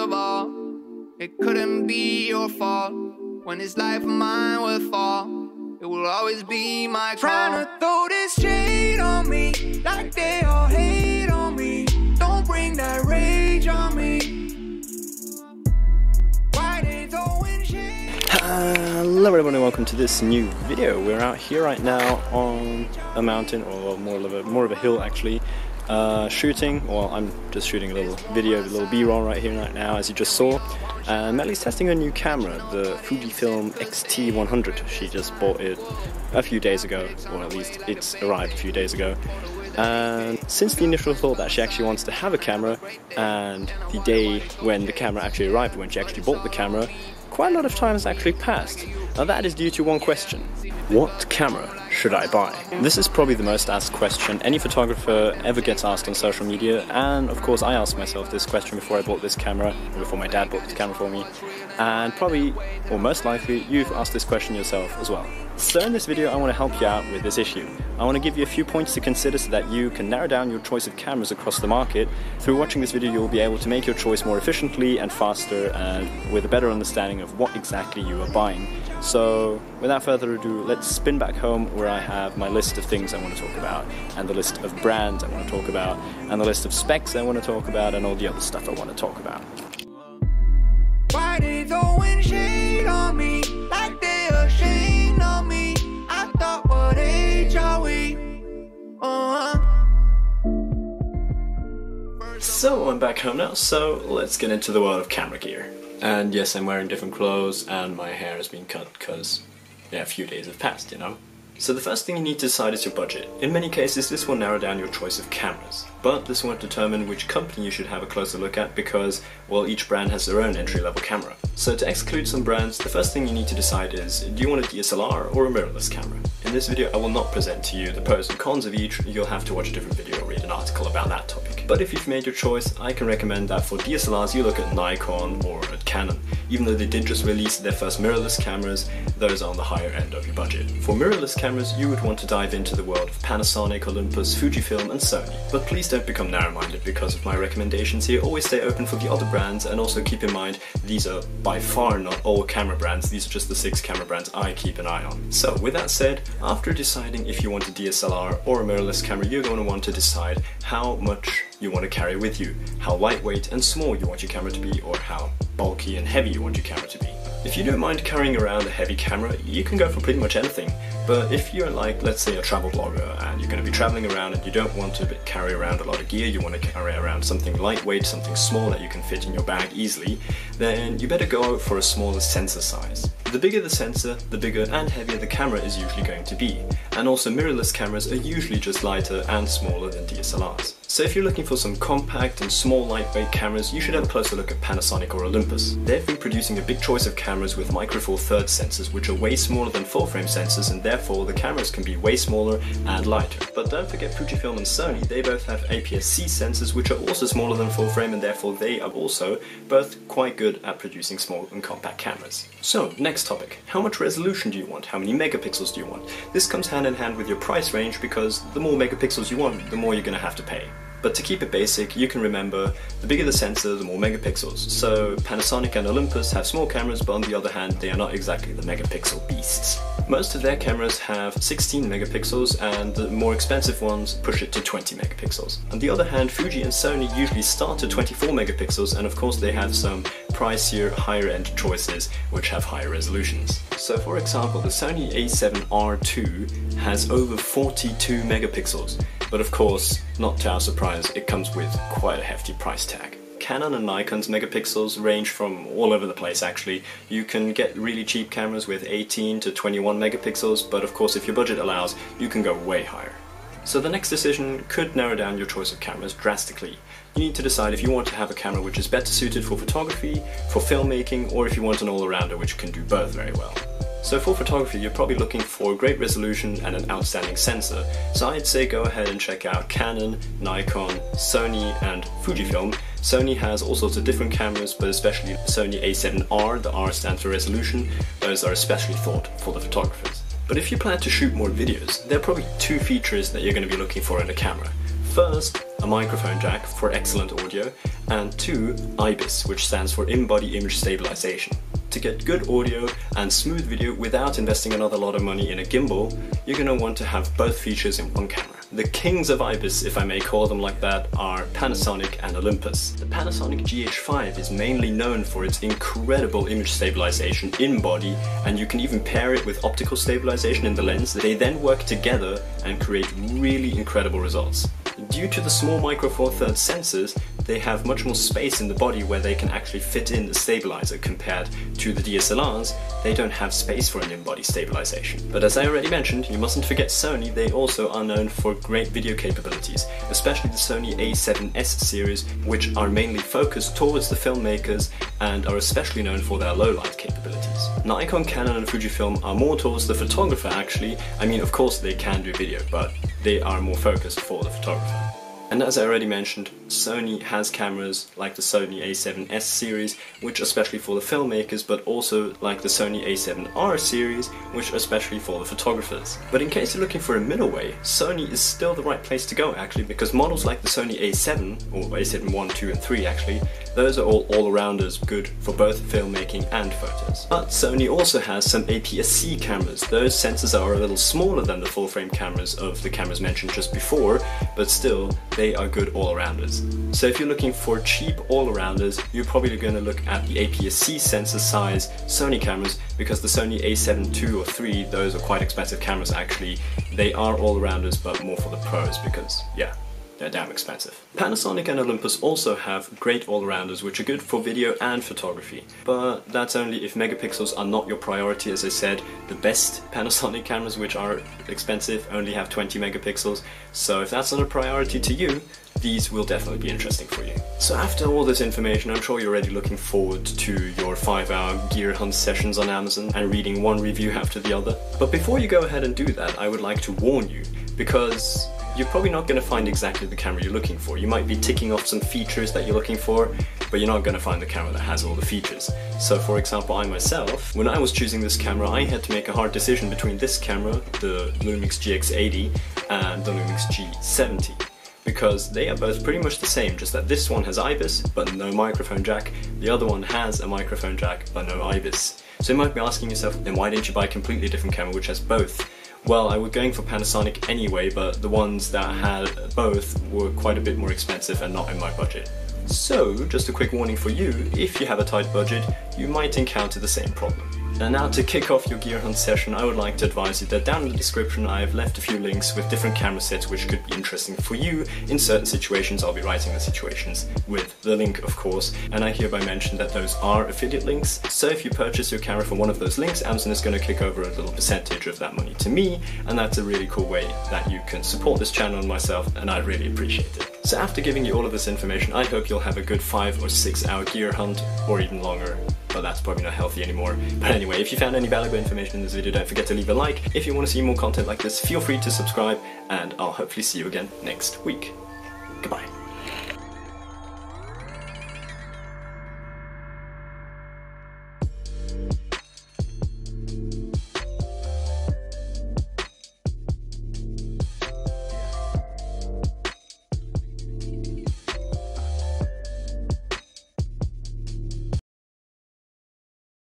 of all. It couldn't be your fault. When this life of mine would fall, it will always be my call. Trying to throw this shade on me, like they all hate on me. Don't bring that rage on me. Why they throwing shade? Hello everyone and welcome to this new video. We're out here right now on a mountain, or more of a hill actually, shooting. Well, I'm just shooting a little video, a little B-roll right here right now, as you just saw. And Mellie's testing a new camera, the Fujifilm X-T100. She just bought it a few days ago, or at least it's arrived a few days ago. And since the initial thought that she actually wants to have a camera, and the day when the camera actually arrived, when she actually bought the camera, quite a lot of time has actually passed. Now that is due to one question: what camera should I buy? This is probably the most asked question any photographer ever gets asked on social media, and of course I asked myself this question before I bought this camera, or before my dad bought this camera for me, and probably, or most likely, you've asked this question yourself as well. So in this video I want to help you out with this issue. I want to give you a few points to consider so that you can narrow down your choice of cameras across the market. Through watching this video you'll be able to make your choice more efficiently and faster, and with a better understanding of what exactly you are buying. So without further ado, let's spin back home where I have my list of things I want to talk about, and the list of brands I want to talk about, and the list of specs I want to talk about, and all the other stuff I want to talk about. Why they throwing shade on me, like they ashamed of me? I thought, what age are we? So I'm back home now, so let's get into the world of camera gear. And yes, I'm wearing different clothes and my hair has been cut because, yeah, a few days have passed, you know. So the first thing you need to decide is your budget. In many cases this will narrow down your choice of cameras, but this won't determine which company you should have a closer look at because, well, each brand has their own entry-level camera. So to exclude some brands, the first thing you need to decide is, do you want a DSLR or a mirrorless camera? In this video I will not present to you the pros and cons of each. You'll have to watch a different video or read an article about that topic. But if you've made your choice, I can recommend that for DSLRs you look at Nikon or at Canon. Even though they did just release their first mirrorless cameras, those are on the higher end of your budget. For mirrorless cameras you would want to dive into the world of Panasonic, Olympus, Fujifilm and Sony. But please don't become narrow-minded because of my recommendations here. Always stay open for the other brands, and also keep in mind these are by far not all camera brands. These are just the 6 camera brands I keep an eye on. So with that said, after deciding if you want a DSLR or a mirrorless camera, you're going to want to decide how much you want to carry with you, how lightweight and small you want your camera to be, or how bulky and heavy you want your camera to be. If you don't mind carrying around a heavy camera, you can go for pretty much anything. But if you're like, let's say, a travel blogger and you're going to be traveling around and you don't want to carry around a lot of gear, you want to carry around something lightweight, something small that you can fit in your bag easily, then you better go for a smaller sensor size. The bigger the sensor, the bigger and heavier the camera is usually going to be. And also mirrorless cameras are usually just lighter and smaller than DSLRs. So if you're looking for some compact and small lightweight cameras, you should have a closer look at Panasonic or Olympus. They've been producing a big choice of cameras with micro four thirds sensors, which are way smaller than full frame sensors, and therefore the cameras can be way smaller and lighter. But don't forget Fujifilm and Sony, they both have APS-C sensors, which are also smaller than full frame, and therefore they are also both quite good at producing small and compact cameras. So next topic, how much resolution do you want? How many megapixels do you want? This comes hand in hand with your price range, because the more megapixels you want, the more you're going to have to pay. But to keep it basic, you can remember the bigger the sensor, the more megapixels. So Panasonic and Olympus have small cameras, but on the other hand, they are not exactly the megapixel beasts. Most of their cameras have 16 megapixels, and the more expensive ones push it to 20 megapixels. On the other hand, Fuji and Sony usually start at 24 megapixels, and of course they have some pricier, higher end choices which have higher resolutions. So for example, the Sony a7R II has over 42 megapixels. But of course, not to our surprise, it comes with quite a hefty price tag. Canon and Nikon's megapixels range from all over the place actually. You can get really cheap cameras with 18 to 21 megapixels, but of course if your budget allows, you can go way higher. So the next decision could narrow down your choice of cameras drastically. You need to decide if you want to have a camera which is better suited for photography, for filmmaking, or if you want an all-rounder which can do both very well. So for photography, you're probably looking for great resolution and an outstanding sensor, so I'd say go ahead and check out Canon, Nikon, Sony and Fujifilm. Sony has all sorts of different cameras, but especially the Sony a7R, the R stands for resolution, those are especially thought for the photographers. But if you plan to shoot more videos, there are probably 2 features that you're going to be looking for in a camera. First, a microphone jack for excellent audio, and 2, IBIS, which stands for In-Body Image Stabilization. To get good audio and smooth video without investing another lot of money in a gimbal, you're going to want to have both features in one camera. The kings of IBIS, if I may call them like that, are Panasonic and Olympus. The Panasonic GH5 is mainly known for its incredible image stabilization in body, and you can even pair it with optical stabilization in the lens. They then work together and create really incredible results. Due to the small micro four thirds sensors, they have much more space in the body where they can actually fit in the stabilizer. Compared to the DSLRs, they don't have space for an in-body stabilization. But as I already mentioned, you mustn't forget Sony. They also are known for great video capabilities, especially the Sony A7S series, which are mainly focused towards the filmmakers and are especially known for their low light capabilities. Nikon, Canon and Fujifilm are more towards the photographer actually. I mean, of course they can do video, but they are more focused for the photographer. And as I already mentioned, Sony has cameras like the Sony A7S series, which are especially for the filmmakers, but also like the Sony A7R series, which are especially for the photographers. But in case you're looking for a middle way, Sony is still the right place to go actually, because models like the Sony A7, or A7 1, 2 and 3 actually, those are all-arounders, good for both filmmaking and photos. But Sony also has some APS-C cameras. Those sensors are a little smaller than the full-frame cameras of the cameras mentioned just before, but still, they are good all-arounders. So if you're looking for cheap all-arounders, you're probably going to look at the APS-C sensor size Sony cameras, because the Sony A7 II or 3, those are quite expensive cameras actually. They are all-arounders, but more for the pros because, yeah, they're damn expensive. Panasonic and Olympus also have great all-arounders which are good for video and photography, but that's only if megapixels are not your priority. As I said, the best Panasonic cameras, which are expensive, only have 20 megapixels, so if that's not a priority to you, these will definitely be interesting for you. So after all this information, I'm sure you're already looking forward to your 5-hour gear hunt sessions on Amazon and reading one review after the other. But before you go ahead and do that, I would like to warn you, because you're probably not going to find exactly the camera you're looking for. You might be ticking off some features that you're looking for, but you're not going to find the camera that has all the features. So for example, I myself, when I was choosing this camera, I had to make a hard decision between this camera, the Lumix GX80, and the Lumix G70. Because they are both pretty much the same, just that this one has IBIS, but no microphone jack. The other one has a microphone jack, but no IBIS. So you might be asking yourself, then why didn't you buy a completely different camera which has both? Well, I was going for Panasonic anyway, but the ones that had both were quite a bit more expensive and not in my budget. So, just a quick warning for you, if you have a tight budget, you might encounter the same problem. And now to kick off your gear hunt session, I would like to advise you that down in the description I have left a few links with different camera sets which could be interesting for you in certain situations. I'll be writing the situations with the link, of course, and I hereby mention that those are affiliate links. So if you purchase your camera from one of those links, Amazon is going to kick over a little percentage of that money to me, and that's a really cool way that you can support this channel and myself, and I'd really appreciate it. So after giving you all of this information, I hope you'll have a good 5 or 6 hour gear hunt, or even longer. But that's probably not healthy anymore. But anyway, if you found any valuable information in this video, don't forget to leave a like. If you want to see more content like this, feel free to subscribe, and I'll hopefully see you again next week. Goodbye.